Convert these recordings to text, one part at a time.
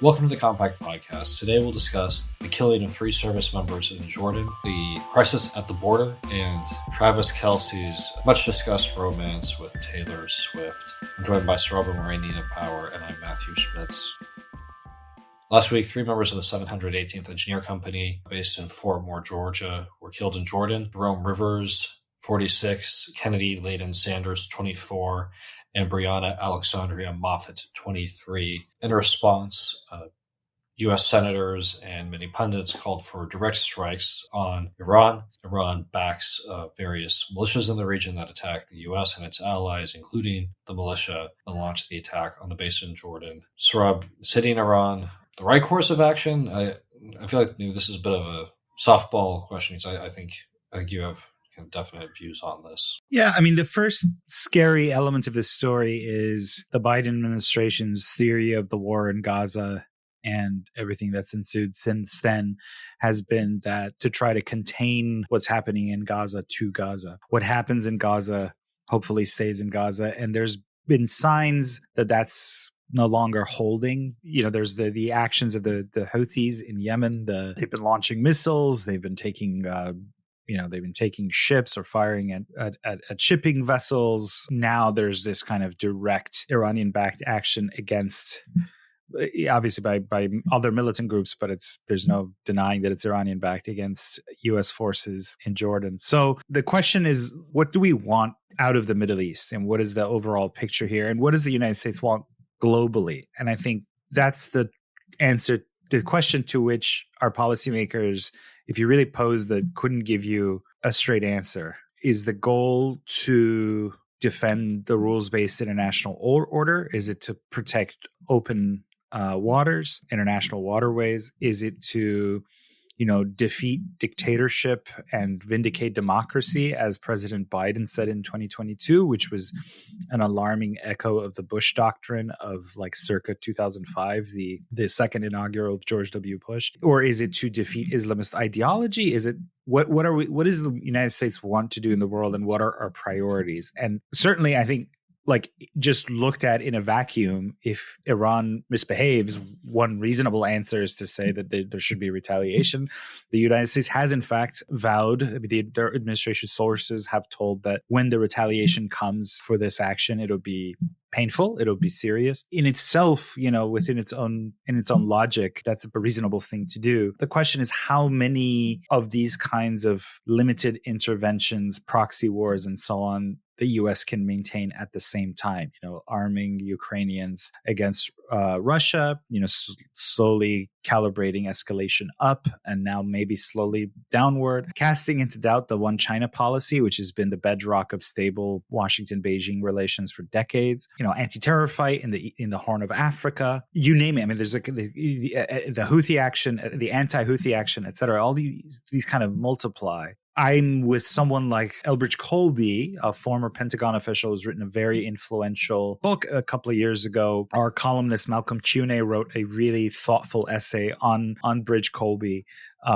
Welcome to the Compact Podcast. Today we'll discuss the killing of 3 service members in Jordan, the crisis at the border, and Travis Kelce's much-discussed romance with Taylor Swift. I'm joined by Sohrab and Nina Power, and I'm Matthew Schmitz. Last week, 3 members of the 718th Engineer Company, based in Fort Moore, Georgia, were killed in Jordan. Jerome Rivers, 46, Kennedy Layden Sanders, 24, and Breonna Alexandria Moffett, 23. In response, U.S. senators and many pundits called for direct strikes on Iran. Iran backs various militias in the region that attack the U.S. and its allies, including the militia that launched the attack on the base in Jordan. Sohrab, sitting Iran the right course of action? I feel like maybe this is a bit of a softball question because I think you have definite views on this. Yeah, I mean, the first scary element of this story is the Biden administration's theory of the war in Gaza, and everything that's ensued since then has been that to try to contain what's happening in Gaza to Gaza. What happens in Gaza hopefully stays in Gaza, and there's been signs that that's no longer holding. You know, there's the actions of the Houthis in Yemen. They've been launching missiles. They've been taking they've been taking ships or firing at shipping vessels. Now there's this kind of direct Iranian-backed action against, obviously by other militant groups, but there's no denying that it's Iranian-backed against U.S. forces in Jordan. So the question is, what do we want out of the Middle East? And what is the overall picture here? And what does the United States want globally? And I think that's the answer, the question to which our policymakers, if you really pose that, couldn't give you a straight answer. Is the goal to defend the rules-based international order? Is it to protect open waters, international waterways? Is it to, defeat dictatorship and vindicate democracy, as President Biden said in 2022, which was an alarming echo of the Bush doctrine of circa 2005, the second inaugural of George W. Bush? Or is it to defeat Islamist ideology? Is it what does the United States want to do in the world, and what are our priorities? And certainly, I think, just looked at in a vacuum, if Iran misbehaves, one reasonable answer is to say that there should be retaliation. The United States has, in fact, vowed, their administration sources have told that when the retaliation comes for this action, it'll be painful, it'll be serious. In itself, within its own logic, that's a reasonable thing to do. The question is how many of these kinds of limited interventions, proxy wars, and so on, the U.S. can maintain at the same time, arming Ukrainians against Russia, slowly calibrating escalation up and now maybe slowly downward, casting into doubt the one China policy, which has been the bedrock of stable Washington-Beijing relations for decades, anti-terror fight in the Horn of Africa, you name it. I mean, there's the Houthi action, the anti-Houthi action, et cetera. All these kind of multiply. I'm with someone like Elbridge Colby, a former Pentagon official who's written a very influential book a couple of years ago. Our columnist Malcolm Cuney wrote a really thoughtful essay on Bridge Colby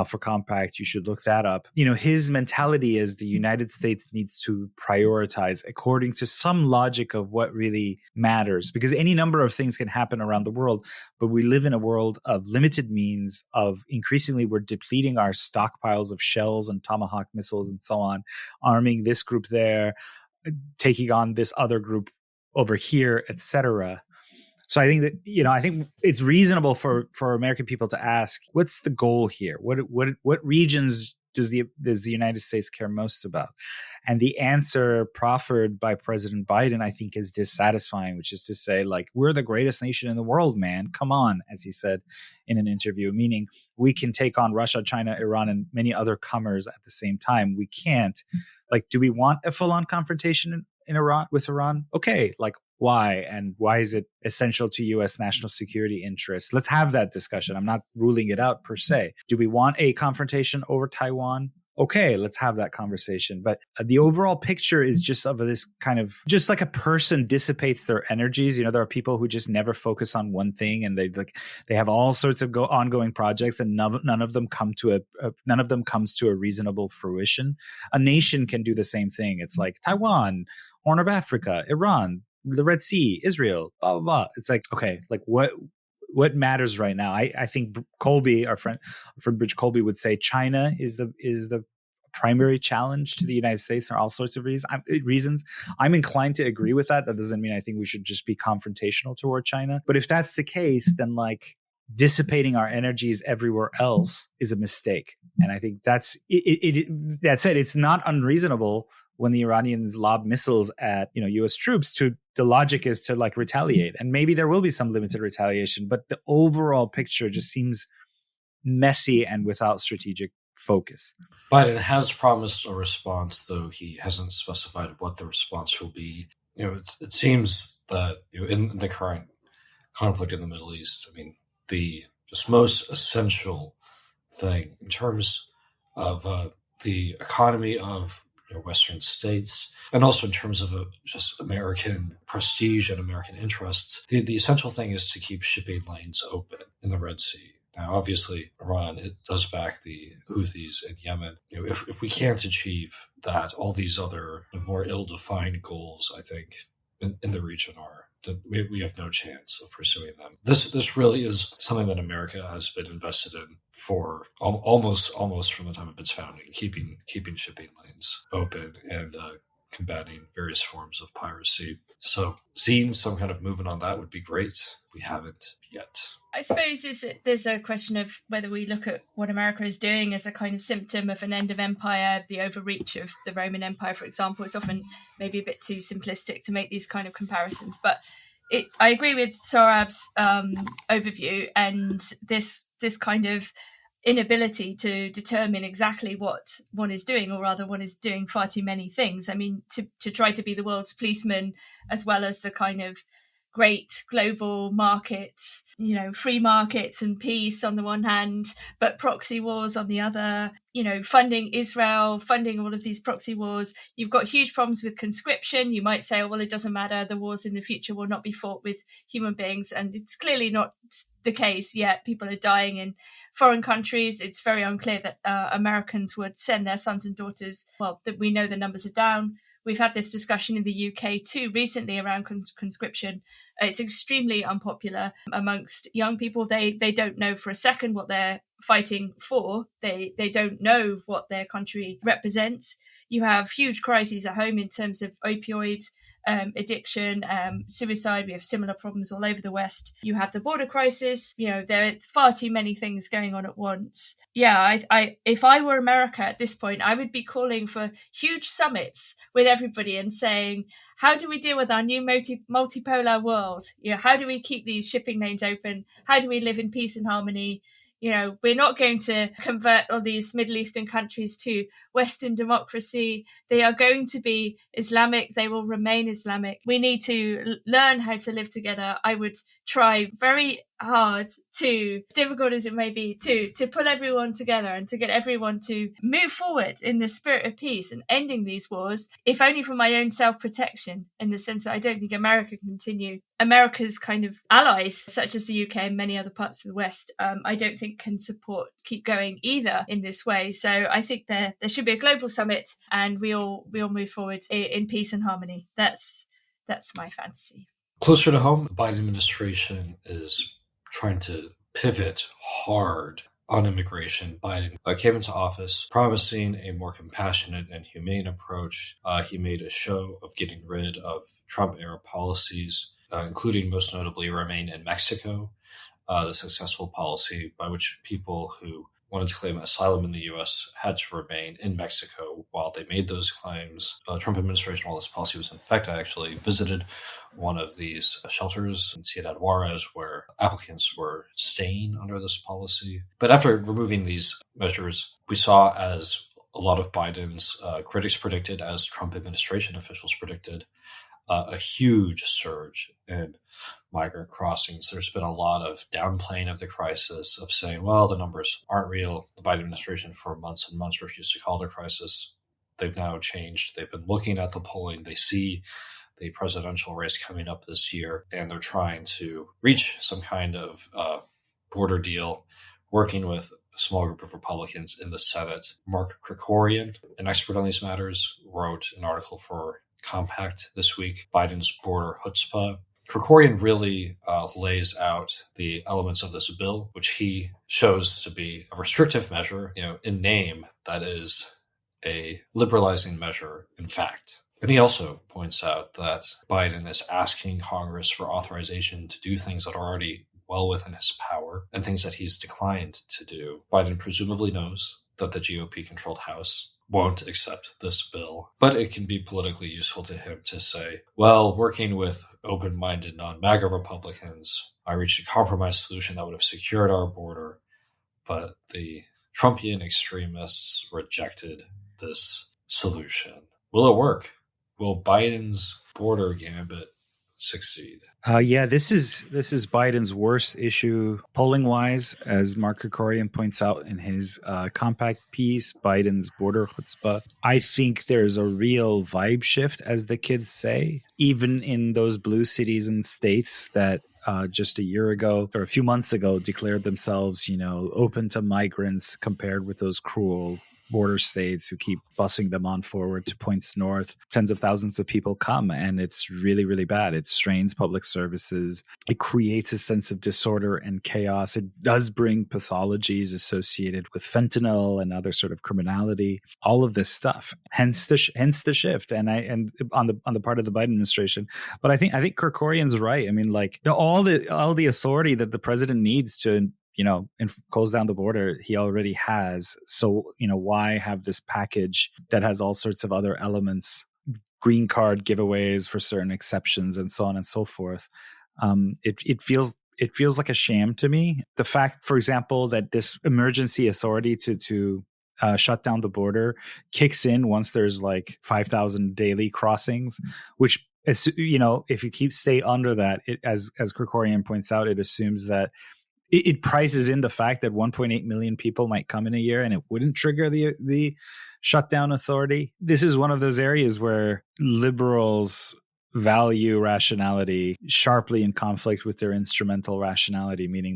for Compact. You should look that up. His mentality is the United States needs to prioritize according to some logic of what really matters, because any number of things can happen around the world, but we live in a world of limited means, of increasingly we're depleting our stockpiles of shells and Tomahawk missiles and so on, arming this group there, taking on this other group over here, etc. So I think that, I think it's reasonable for American people to ask, what's the goal here? What regions does the United States care most about? And the answer proffered by President Biden, I think, is dissatisfying, which is to say, we're the greatest nation in the world, man. Come on, as he said in an interview, meaning we can take on Russia, China, Iran, and many other comers at the same time. We can't. Do we want a full-on confrontation in Iran with Iran? Okay, why? And why is it essential to U.S. national security interests? Let's have that discussion. I'm not ruling it out per se. Do we want a confrontation over Taiwan? Okay, let's have that conversation. But the overall picture is just of this kind of, just like a person dissipates their energies. There are people who just never focus on one thing, and they have all sorts of ongoing projects, and none of them comes to a reasonable fruition. A nation can do the same thing. It's like Taiwan, Horn of Africa, Iran, the Red Sea, Israel, blah, blah, blah. It's okay, what what matters right now. I think Colby, our friend Bridge Colby, would say China is the primary challenge to the United States for all sorts of reasons. I'm inclined to agree with that. That doesn't mean I think we should just be confrontational toward China. But if that's the case, then like dissipating our energies everywhere else is a mistake. And I think that's it. That said, it's not unreasonable when the Iranians lob missiles at, U.S. troops the logic is to like retaliate. And maybe there will be some limited retaliation, but the overall picture just seems messy and without strategic focus. Biden has promised a response, though he hasn't specified what the response will be. It seems that in the current conflict in the Middle East, I mean, the just most essential thing in terms of the economy of Western states, and also in terms of just American prestige and American interests, the essential thing is to keep shipping lanes open in the Red Sea. Now, obviously, Iran, it does back the Houthis in Yemen. If we can't achieve that, all these other more ill-defined goals, I think, in the region we have no chance of pursuing them. This really is something that America has been invested in for almost from the time of its founding, keeping shipping lanes open and combating various forms of piracy. So seeing some kind of movement on that would be great. We haven't yet. I suppose there's a question of whether we look at what America is doing as a kind of symptom of an end of empire, the overreach of the Roman Empire, for example. It's often maybe a bit too simplistic to make these kind of comparisons. But I agree with Sohrab's overview, and this kind of inability to determine exactly what one is doing, or rather one is doing far too many things. I mean, to try to be the world's policeman, as well as the kind of great global markets, free markets and peace on the one hand, but proxy wars on the other, funding Israel, funding all of these proxy wars. You've got huge problems with conscription. You might say, oh, well, it doesn't matter. The wars in the future will not be fought with human beings. And it's clearly not the case yet. People are dying in foreign countries. It's very unclear that Americans would send their sons and daughters. Well, that we know the numbers are down. We've had this discussion in the UK too recently around conscription. It's extremely unpopular amongst young people. They don't know for a second what they're fighting for. They don't know what their country represents. You have huge crises at home in terms of opioid addiction, suicide. We have similar problems all over the West. You have the border crisis. There are far too many things going on at once. Yeah, I if I were America at this point, I would be calling for huge summits with everybody and saying, how do we deal with our new multipolar world? How do we keep these shipping lanes open? How do we live in peace and harmony? We're not going to convert all these Middle Eastern countries to Western democracy. They are going to be Islamic. They will remain Islamic. We need to learn how to live together. I would try very hard to, as difficult as it may be, to pull everyone together and to get everyone to move forward in the spirit of peace and ending these wars, if only for my own self-protection, in the sense that I don't think America can continue. America's kind of allies, such as the UK and many other parts of the West, I don't think can keep going either in this way. So I think there should be a global summit and we all move forward in peace and harmony. That's my fantasy. Closer to home, the Biden administration is trying to pivot hard on immigration. Biden came into office promising a more compassionate and humane approach. He made a show of getting rid of Trump-era policies, including most notably Remain in Mexico, the successful policy by which people who wanted to claim asylum in the U.S. had to remain in Mexico while they made those claims. Trump administration, while this policy was in effect, I actually visited one of these shelters in Ciudad Juarez where applicants were staying under this policy. But after removing these measures, we saw, as a lot of Biden's critics predicted, as Trump administration officials predicted, a huge surge in migrant crossings. There's been a lot of downplaying of the crisis, of saying, well, the numbers aren't real. The Biden administration for months and months refused to call it a crisis. They've now changed. They've been looking at the polling. They see the presidential race coming up this year, and they're trying to reach some kind of border deal, working with a small group of Republicans in the Senate. Mark Krikorian, an expert on these matters, wrote an article for Compact this week, Biden's Border Chutzpah. Krikorian really lays out the elements of this bill, which he shows to be a restrictive measure, in name, that is a liberalizing measure in fact. And he also points out that Biden is asking Congress for authorization to do things that are already well within his power and things that he's declined to do. Biden presumably knows that the GOP-controlled House won't accept this bill, but it can be politically useful to him to say, well, working with open-minded non-MAGA Republicans, I reached a compromise solution that would have secured our border, but the Trumpian extremists rejected this solution. Will it work? Will Biden's border gambit succeed? This is Biden's worst issue polling wise, as Mark Krikorian points out in his compact piece, Biden's border chutzpah. I think there's a real vibe shift, as the kids say, even in those blue cities and states that just a year ago or a few months ago declared themselves, open to migrants, compared with those cruel border states who keep busing them on forward to points north. Tens of thousands of people come, and it's really, really bad. It strains public services. It creates a sense of disorder and chaos. It does bring pathologies associated with fentanyl and other sort of criminality, all of this stuff. Hence the shift. And on the part of the Biden administration. But I think Krikorian's right. I mean, like all the authority that the president needs to close down the border, he already has. So, why have this package that has all sorts of other elements, green card giveaways for certain exceptions and so on and so forth? It feels like a sham to me. The fact, for example, that this emergency authority to shut down the border kicks in once there's like 5,000 daily crossings, which, if you stay under that, as Krikorian points out, it assumes that it prices in the fact that 1.8 million people might come in a year, and it wouldn't trigger the shutdown authority. This is one of those areas where liberals value rationality sharply in conflict with their instrumental rationality, meaning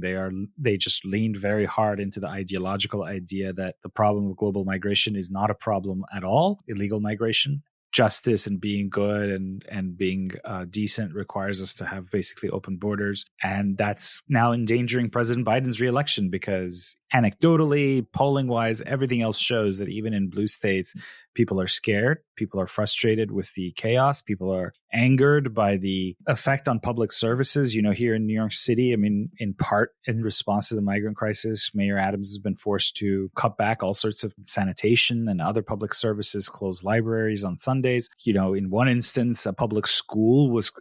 they just leaned very hard into the ideological idea that the problem of global migration is not a problem at all, illegal migration. Justice and being good and being decent requires us to have basically open borders. And that's now endangering President Biden's reelection, because anecdotally, polling wise, everything else shows that even in blue states, people are scared. People are frustrated with the chaos. People are angered by the effect on public services. Here in New York City, I mean, in part in response to the migrant crisis, Mayor Adams has been forced to cut back all sorts of sanitation and other public services, close libraries on Sundays. In one instance, a public school was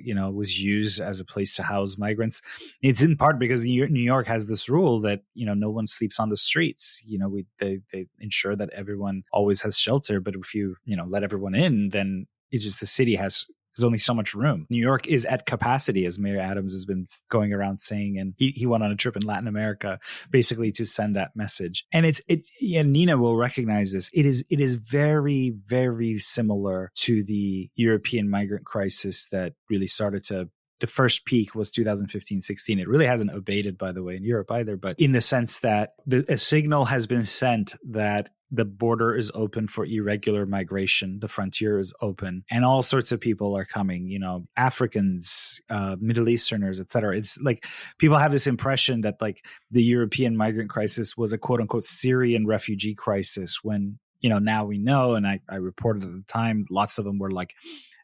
used as a place to house migrants. It's in part because New York has this rule that, no one sleeps on the streets. They ensure that everyone always has shelter. But if you, let everyone in, then it's just the city there's only so much room. New York is at capacity, as Mayor Adams has been going around saying, and he went on a trip in Latin America basically to send that message. And Nina will recognize this. It is very, very similar to the European migrant crisis that really started to. The first peak was 2015-16. It really hasn't abated, by the way, in Europe either, but in the sense that a signal has been sent that the border is open for irregular migration. The frontier is open, and all sorts of people are coming, Africans, Middle Easterners, etc. It's like people have this impression that like the European migrant crisis was a quote unquote Syrian refugee crisis, when, now we know, and I reported at the time, lots of them were like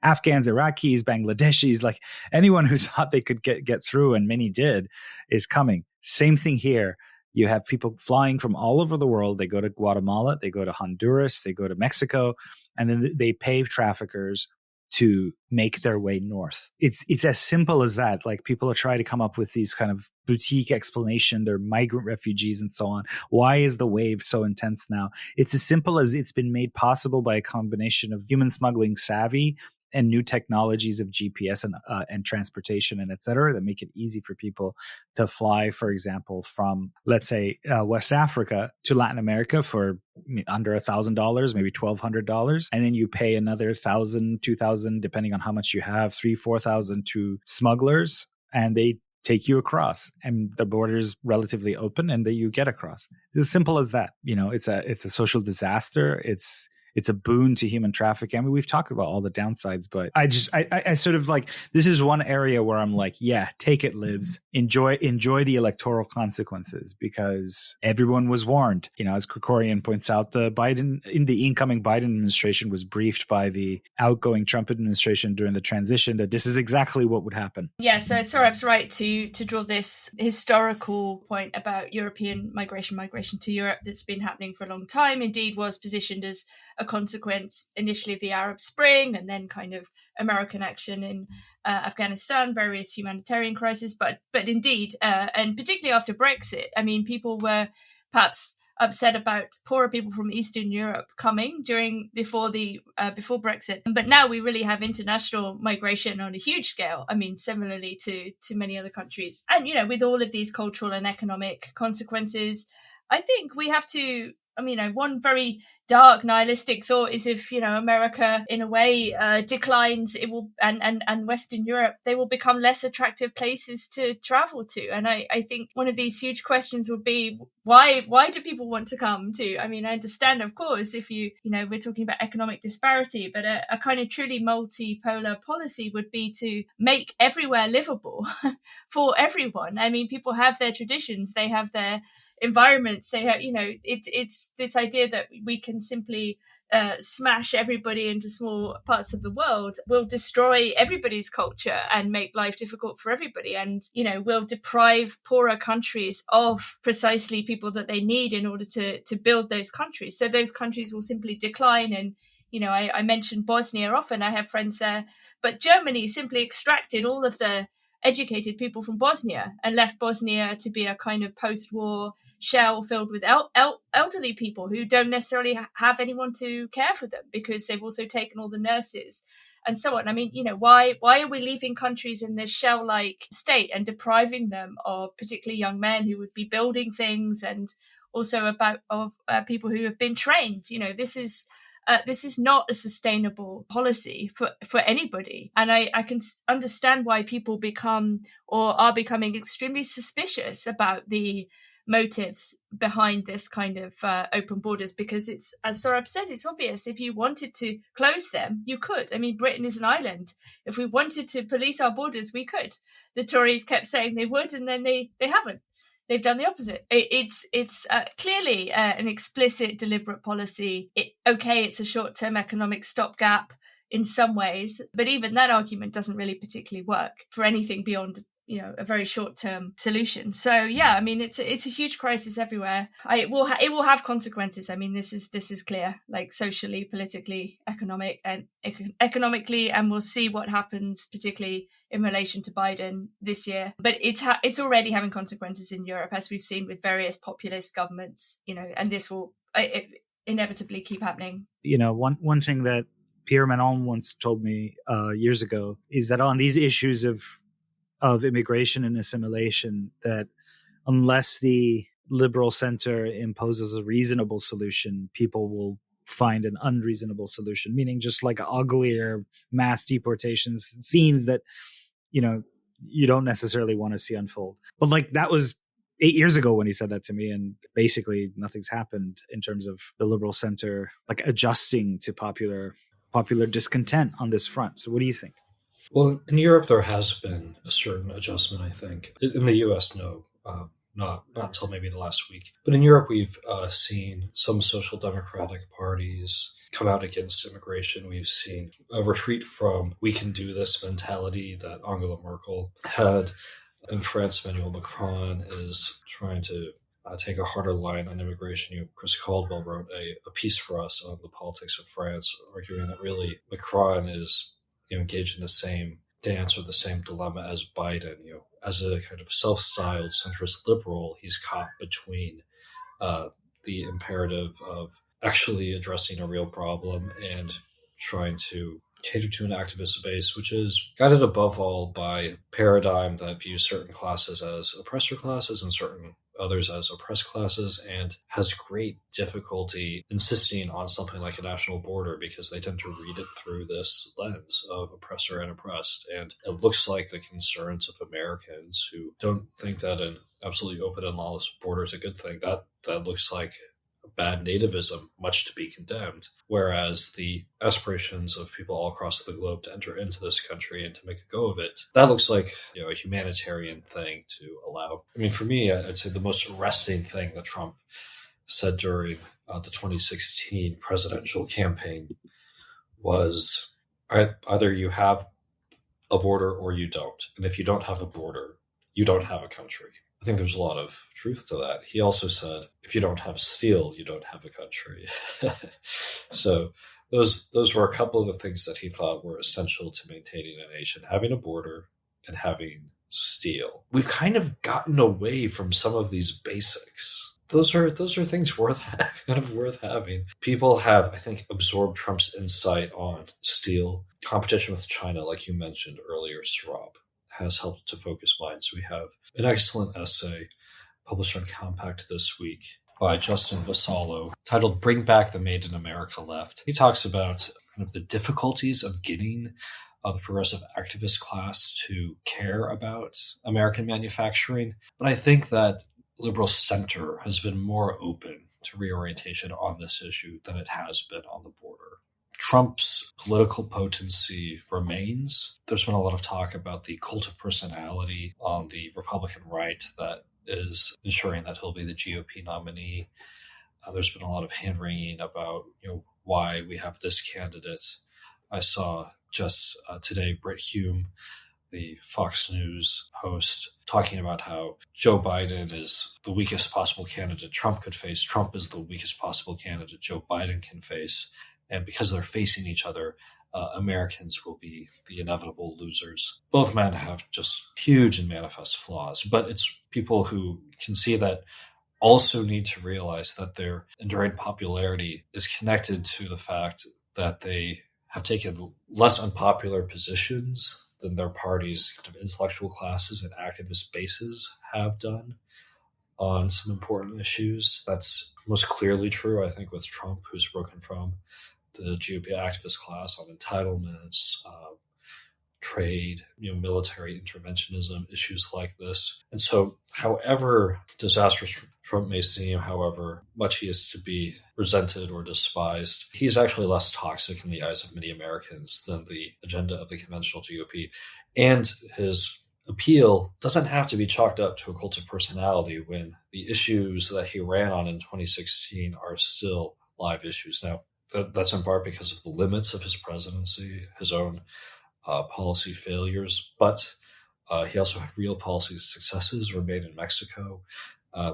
Afghans, Iraqis, Bangladeshis, like anyone who thought they could get through, and many did, is coming. Same thing here. You have people flying from all over the world. They go to Guatemala, they go to Honduras, they go to Mexico, and then they pay traffickers to make their way north. It's as simple as that. Like, people are trying to come up with these kind of boutique explanation. They're migrant refugees and so on. Why is the wave so intense now? It's as simple as it's been made possible by a combination of human smuggling savvy and new technologies of GPS and transportation and et cetera, that make it easy for people to fly, for example, from, let's say, West Africa to Latin America for under $1,000, maybe $1,200. And then you pay another $1,000, $2,000, depending on how much you have, $3,000, $4,000 to smugglers, and they take you across, and the border is relatively open, and then you get across. It's as simple as that. It's a social disaster. it's a boon to human trafficking. I mean, we've talked about all the downsides, but I sort of like, this is one area where I'm like, yeah, take it, libs. Enjoy the electoral consequences, because everyone was warned. You know, as Krikorian points out, the incoming Biden administration was briefed by the outgoing Trump administration during the transition that this is exactly what would happen. Yeah, so Sohrab's right to draw this historical point about European migration to Europe that's been happening for a long time. Indeed, was positioned as a consequence initially of the Arab Spring, and then kind of American action in Afghanistan, various humanitarian crises. But indeed, and particularly after Brexit, I mean, people were perhaps upset about poorer people from Eastern Europe coming before Brexit. But now we really have international migration on a huge scale. I mean, similarly to many other countries. And, you know, with all of these cultural and economic consequences, I think we have to, I mean, one very dark nihilistic thought is if, you know, America in a way declines, it will, and Western Europe, they will become less attractive places to travel to. And I think one of these huge questions would be, why do people want to come to? I mean, I understand, of course, if you know, we're talking about economic disparity, but a kind of truly multipolar policy would be to make everywhere livable for everyone. I mean, people have their traditions, they have their environments, they have, you know, it's this idea that we can simply smash everybody into small parts of the world will destroy everybody's culture and make life difficult for everybody, and, you know, will deprive poorer countries of precisely people that they need in order to build those countries. So those countries will simply decline. And, you know, I mentioned Bosnia often, I have friends there, but Germany simply extracted all of the educated people from Bosnia and left Bosnia to be a kind of post-war shell filled with elderly people who don't necessarily have anyone to care for them, because they've also taken all the nurses and so on. I mean, you know, why are we leaving countries in this shell-like state and depriving them of particularly young men who would be building things, and also of people who have been trained? You know, this is not a sustainable policy for anybody. And I can understand why people become or are becoming extremely suspicious about the motives behind this kind of open borders, because it's, as Sohrab said, it's obvious. If you wanted to close them, you could. I mean, Britain is an island. If we wanted to police our borders, we could. The Tories kept saying they would, and then they haven't. They've done the opposite. It's clearly an explicit, deliberate policy. It's a short-term economic stopgap in some ways, but even that argument doesn't really particularly work for anything beyond, you know, a very short-term solution. So yeah, I mean, it's a huge crisis everywhere. It will have consequences. I mean, this is clear, like socially, politically, economically, and we'll see what happens, particularly in relation to Biden this year. But it's already having consequences in Europe, as we've seen with various populist governments, you know, and this will inevitably keep happening. You know, one thing that Pierre Manon once told me years ago is that on these issues of immigration and assimilation, that unless the liberal center imposes a reasonable solution, people will find an unreasonable solution, meaning just like uglier mass deportations scenes that, you know, you don't necessarily want to see unfold. But like, that was 8 years ago when he said that to me, and basically nothing's happened in terms of the liberal center like adjusting to popular discontent on this front. So what do you think? Well, in Europe, there has been a certain adjustment, I think. In the U.S., no, not until maybe the last week. But in Europe, we've seen some social democratic parties come out against immigration. We've seen a retreat from "we can do this" mentality that Angela Merkel had. In France, Emmanuel Macron is trying to take a harder line on immigration. Chris Caldwell wrote a piece for us on the politics of France, arguing that really Macron is engaged in the same dance or the same dilemma as Biden. As a kind of self-styled centrist liberal, he's caught between the imperative of actually addressing a real problem and trying to cater to an activist base, which is guided above all by a paradigm that views certain classes as oppressor classes and certain others as oppressed classes, and has great difficulty insisting on something like a national border because they tend to read it through this lens of oppressor and oppressed. And it looks like the concerns of Americans who don't think that an absolutely open and lawless border is a good thing, that looks like a bad nativism, much to be condemned. Whereas the aspirations of people all across the globe to enter into this country and to make a go of it, that looks like a humanitarian thing to allow. I mean, for me, I'd say the most arresting thing that Trump said during the 2016 presidential campaign was either you have a border or you don't. And if you don't have a border, you don't have a country. I think there's a lot of truth to that. He also said, if you don't have steel, you don't have a country. So those were a couple of the things that he thought were essential to maintaining a nation, having a border and having steel. We've kind of gotten away from some of these basics. Those are things worth having. People have, I think, absorbed Trump's insight on steel. Competition with China, like you mentioned earlier, Sohrab, has helped to focus minds. We have an excellent essay published on Compact this week by Justin Vasallo titled "Bring Back the Made in America Left." He talks about kind of the difficulties of getting the progressive activist class to care about American manufacturing. But I think that liberal center has been more open to reorientation on this issue than it has been on the border. Trump's political potency remains. There's been a lot of talk about the cult of personality on the Republican right that is ensuring that he'll be the GOP nominee. There's been a lot of hand-wringing about why we have this candidate. I saw just today Brit Hume, the Fox News host, talking about how Joe Biden is the weakest possible candidate Trump could face. Trump is the weakest possible candidate Joe Biden can face. And because they're facing each other, Americans will be the inevitable losers. Both men have just huge and manifest flaws, but it's people who can see that also need to realize that their enduring popularity is connected to the fact that they have taken less unpopular positions than their party's kind of intellectual classes and activist bases have done on some important issues. That's most clearly true, I think, with Trump, who's broken from the GOP activist class on entitlements, trade, military interventionism, issues like this. And so, however disastrous Trump may seem, however much he is to be resented or despised, he's actually less toxic in the eyes of many Americans than the agenda of the conventional GOP. And his appeal doesn't have to be chalked up to a cult of personality when the issues that he ran on in 2016 are still live issues. Now, that's in part because of the limits of his presidency, his own policy failures, but he also had real policy successes were made in Mexico,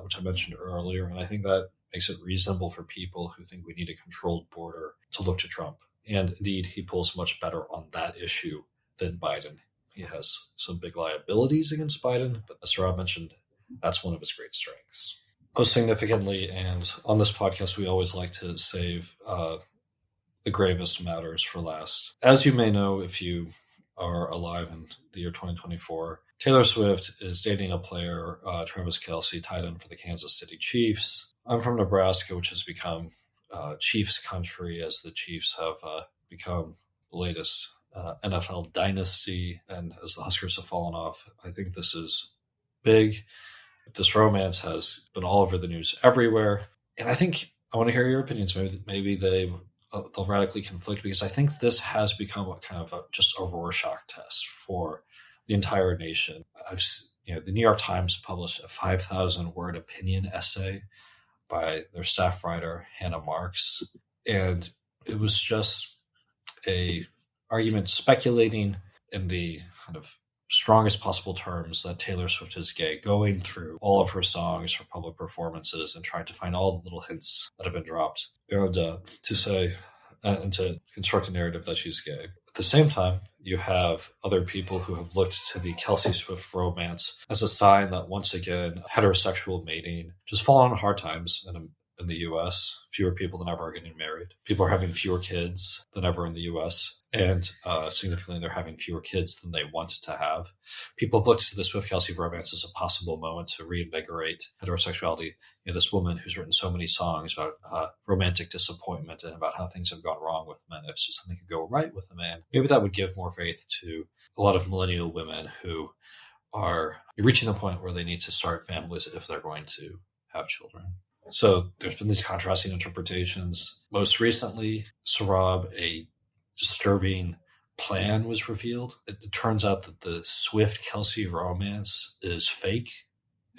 which I mentioned earlier, and I think that makes it reasonable for people who think we need a controlled border to look to Trump. And indeed, he pulls much better on that issue than Biden. He has some big liabilities against Biden, but as Sohrab mentioned, that's one of his great strengths. Most significantly, and on this podcast, we always like to save the gravest matters for last. As you may know, if you are alive in the year 2024, Taylor Swift is dating a player, Travis Kelce, tight end for the Kansas City Chiefs. I'm from Nebraska, which has become Chiefs country as the Chiefs have become the latest NFL dynasty, and as the Huskers have fallen off. I think this is big. This romance has been all over the news everywhere. And I think I want to hear your opinions. Maybe they'll radically conflict, because I think this has become a kind of just a Rorschach test for the entire nation. The New York Times published a 5,000-word opinion essay by their staff writer, Hannah Marks. And it was just a argument speculating in the kind of strongest possible terms that Taylor Swift is gay, going through all of her songs, her public performances, and trying to find all the little hints that have been dropped, and to say and to construct a narrative that she's gay. At the same time, you have other people who have looked to the Kelce Swift romance as a sign that, once again, heterosexual mating just fallen on hard times in the U.S. Fewer people than ever are getting married. People are having fewer kids than ever in the U.S., and significantly, they're having fewer kids than they want to have. People have looked to the Swift-Kelce romance as a possible moment to reinvigorate heterosexuality. This woman who's written so many songs about romantic disappointment and about how things have gone wrong with men. If something could go right with a man, maybe that would give more faith to a lot of millennial women who are reaching the point where they need to start families if they're going to have children. So there's been these contrasting interpretations. Most recently, Sohrab, a disturbing plan was revealed. It turns out that the Swift-Kelce romance is fake.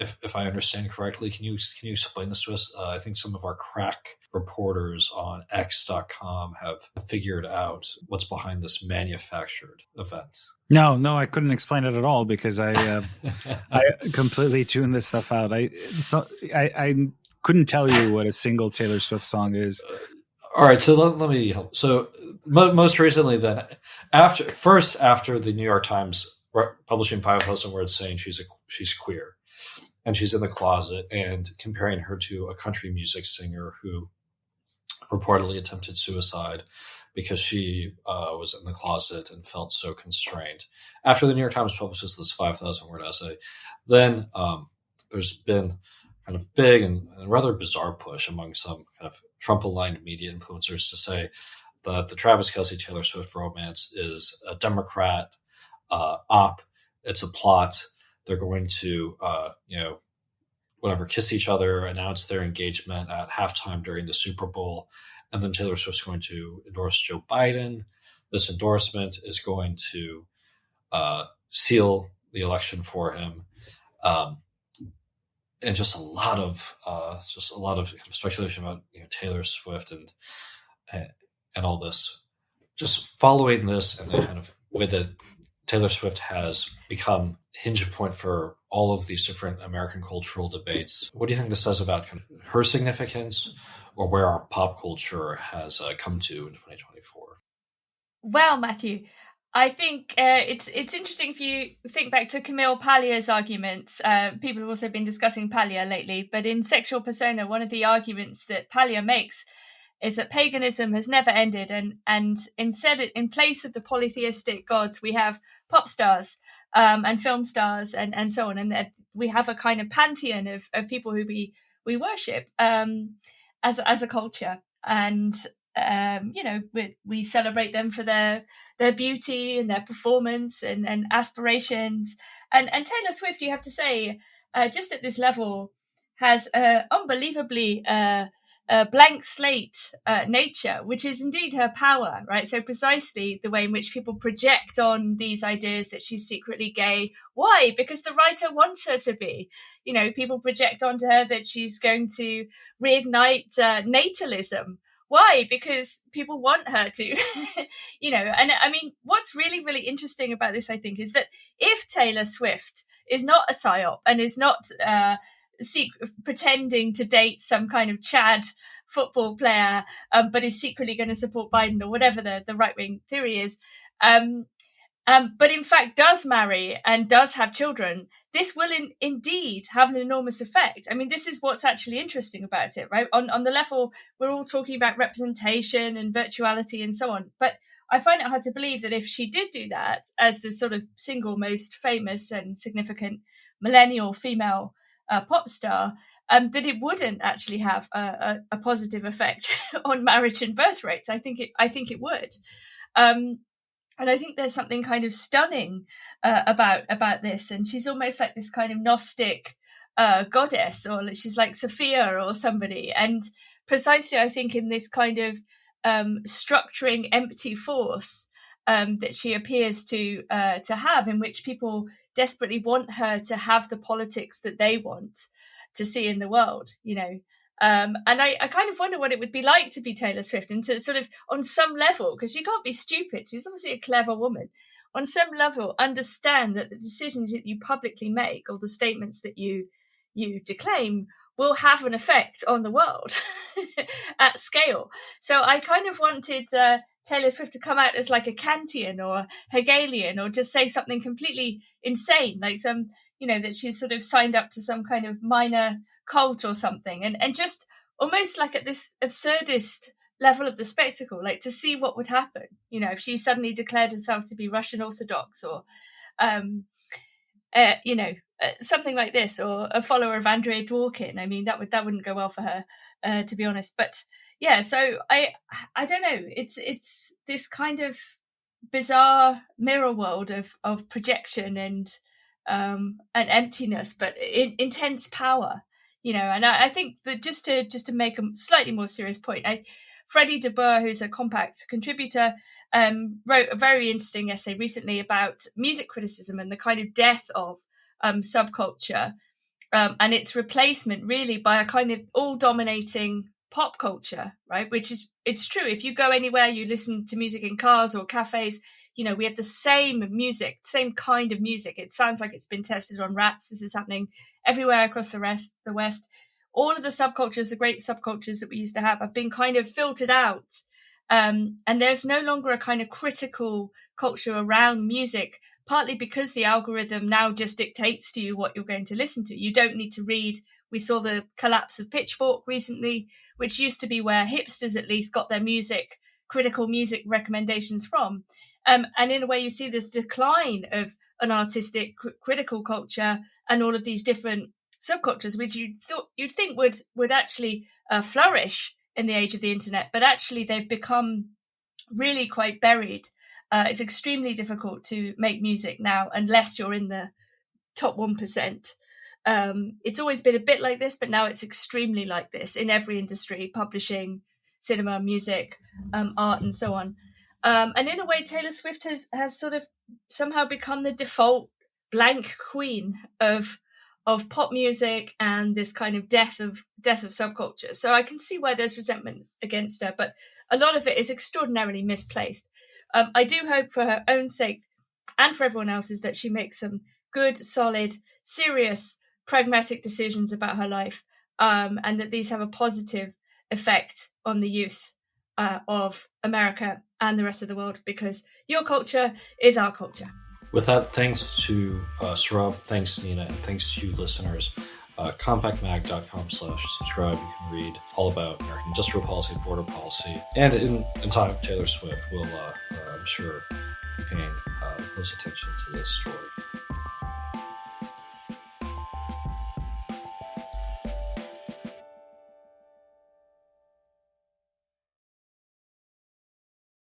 If I understand correctly, can you explain this to us? I think some of our crack reporters on X.com have figured out what's behind this manufactured event. No, I couldn't explain it at all because I completely tuned this stuff out. I couldn't tell you what a single Taylor Swift song is. All right, so let me help. So most recently, then after the New York Times publishing 5,000 words saying she's queer, and she's in the closet, and comparing her to a country music singer who reportedly attempted suicide because she was in the closet and felt so constrained. After the New York Times publishes this 5,000 word essay, then there's been kind of big and rather bizarre push among some kind of Trump-aligned media influencers to say that the Travis Kelce Taylor Swift romance is a Democrat op. It's a plot. They're going to, kiss each other, announce their engagement at halftime during the Super Bowl, and then Taylor Swift's going to endorse Joe Biden. This endorsement is going to seal the election for him, and just a lot of speculation about Taylor Swift and all this. Just following this and the kind of way that Taylor Swift has become hinge point for all of these different American cultural debates. What do you think this says about kind of her significance, or where our pop culture has come to in 2024? Well, Matthew, I think it's interesting if you think back to Camille Paglia's arguments. People have also been discussing Paglia lately, but in Sexual Persona, one of the arguments that Paglia makes is that paganism has never ended, and instead, in place of the polytheistic gods, we have pop stars and film stars and so on, and that we have a kind of pantheon of people who we worship as a culture, and we celebrate them for their beauty and their performance and aspirations, and Taylor Swift, you have to say, just at this level, has unbelievably blank slate nature, which is indeed her power, right? So precisely the way in which people project on these ideas that she's secretly gay. Why? Because the writer wants her to be. People project onto her that she's going to reignite natalism. Why? Because people want her to, and I mean, what's really, really interesting about this, I think, is that if Taylor Swift is not a psyop and is not pretending to date some kind of Chad football player, but is secretly going to support Biden or whatever the right-wing theory is, but in fact does marry and does have children, this will indeed have an enormous effect. I mean, this is what's actually interesting about it, right? On the level, we're all talking about representation and virtuality and so on, but I find it hard to believe that if she did do that as the sort of single most famous and significant millennial female pop star, that it wouldn't actually have a positive effect on marriage and birth rates. I think it would, and I think there's something kind of stunning about this. And she's almost like this kind of Gnostic goddess, or she's like Sophia or somebody. And precisely, I think, in this kind of structuring empty force that she appears to have, in which people desperately want her to have the politics that they want to see in the world, and I kind of wonder what it would be like to be Taylor Swift and to sort of, on some level, because she can't be stupid, she's obviously a clever woman, on some level understand that the decisions that you publicly make or the statements that you declaim will have an effect on the world at scale. So I kind of wanted Taylor Swift to come out as like a Kantian or a Hegelian, or just say something completely insane, like some, that she's sort of signed up to some kind of minor cult or something, and just almost like at this absurdist level of the spectacle, like to see what would happen, if she suddenly declared herself to be Russian Orthodox or, something like this, or a follower of Andrea Dworkin. I mean, that wouldn't go well for her, to be honest. But yeah, so I don't know. It's this kind of bizarre mirror world of projection and emptiness, but intense power. And I think that just to make a slightly more serious point, Freddie de Boer, who's a Compact contributor, wrote a very interesting essay recently about music criticism and the kind of death of subculture and its replacement really by a kind of all-dominating pop culture, right? It's true. If you go anywhere, you listen to music in cars or cafes, we have the same music, same kind of music. It sounds like it's been tested on rats. This is happening everywhere across the West. All of the subcultures, the great subcultures that we used to have been kind of filtered out. And there's no longer a kind of critical culture around music, partly because the algorithm now just dictates to you what you're going to listen to. You don't need to read. We saw the collapse of Pitchfork recently, which used to be where hipsters at least got their critical music recommendations from. And in a way, you see this decline of an artistic critical culture and all of these different subcultures, which you'd think would actually flourish in the age of the internet, but actually they've become really quite buried. It's extremely difficult to make music now unless you're in the top 1%. It's always been a bit like this, but now it's extremely like this in every industry: publishing, cinema, music, art, and so on. And in a way, Taylor Swift has sort of somehow become the default blank queen of pop music and this kind of death of subculture. So I can see why there's resentment against her, but a lot of it is extraordinarily misplaced. I do hope for her own sake and for everyone else's that she makes some good, solid, serious, pragmatic decisions about her life, and that these have a positive effect on the youth of America and the rest of the world, because your culture is our culture. With that, thanks to Sohrab, thanks Nina, and thanks to you listeners. Compactmag.com/subscribe. You can read all about American industrial policy, border policy, and in time, Taylor Swift will, I'm sure, be paying close attention to this story.